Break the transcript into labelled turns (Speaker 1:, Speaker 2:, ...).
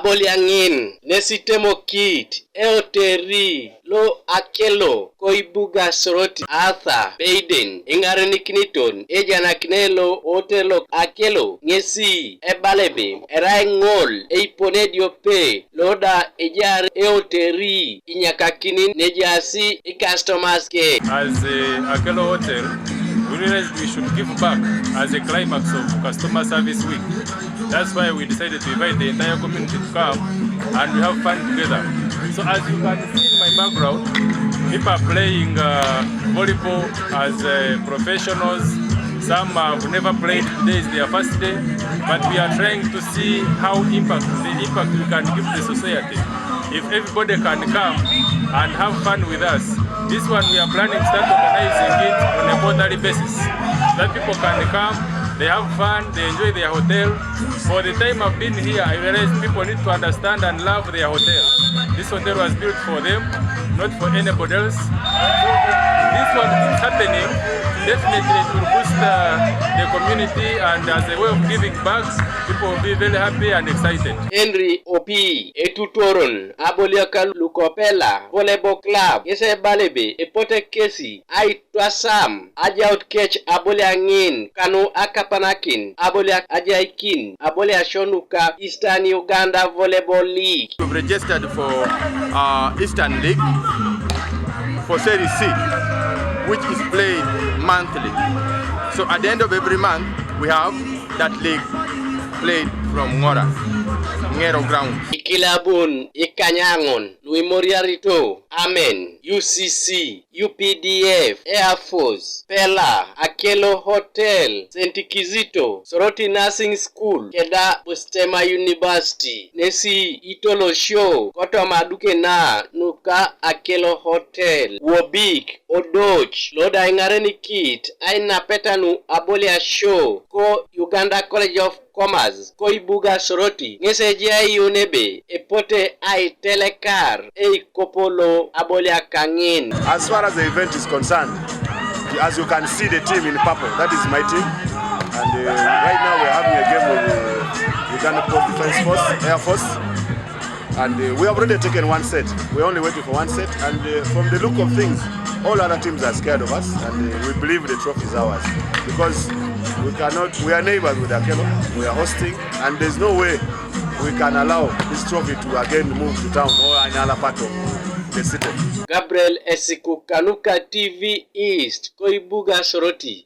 Speaker 1: aboliangin nesitemo kit eoteri lo akelo koibuga Soroti Arthur Baden ingarenikniton ejanaknelo otelo akelo ngesi ebalebe eraingol eiponedio pe loda ejar eoteri inyakakinin nejasi customers ke.
Speaker 2: As Akelo Hotel, we realized we should give back as a climax of Customer Service Week. That's why we decided to invite the entire community to come and we have fun together. So as you can see in my background, people are playing volleyball as professionals. Some have never played, today is their first day, but we are trying to see how the impact we can give the society. If everybody can come and have fun with us, this one we are planning to start organizing it on a quarterly basis. That people can come, they have fun, they enjoy their hotel. For the time I've been here, I realized people need to understand and love their hotel. This hotel was built for them, not for anybody else. So this one is happening. Definitely it will boost the community, and as a way of giving back, people will be very happy and excited.
Speaker 1: Henry Opi etutoron aboliaka lukopela volleyball club yese balebe epote kesi aitwasam ajaut kech aboliangin kanu akapanakin aboliak ajaikin abolia shonuka Eastern Uganda Volleyball League.
Speaker 3: We've registered for Eastern League for Series C, which is played monthly. So at the end of every month, we have that league played from Ngero ground.
Speaker 1: Ikilabun, Ikanyangon, Emariaete, Amen, UCC, UPDF, Air Force, Pela, Akelo Hotel, St. Kizito, Soroti Nursing School, Keda Bustema University, Nesi Itolo Show, Koto Maduke na Nuka Akelo Hotel, Wobik, Odoch, Loda Ingareni Kit, Aina Petanu Abolia Show, Ko Uganda College of Commerce, Koibuga Soroti, Ngesejia Yunebe, Epote Ai Telekar, Eikopo lo Abolia Kangin.
Speaker 4: As far as the event is concerned, as you can see the team in purple, that is my team. And right now we're having a game with Uganda Defense Force, Air Force. And we have already taken one set. We're only waiting for one set. And from the look of things, all other teams are scared of us. And we believe the trophy is ours. Because we are neighbors with Akelo, we are hosting. And there's no way we can allow this trophy to again move to town or another part of the city.
Speaker 1: Gabriel Esiku Kanuka TV East, Koibuga Soroti.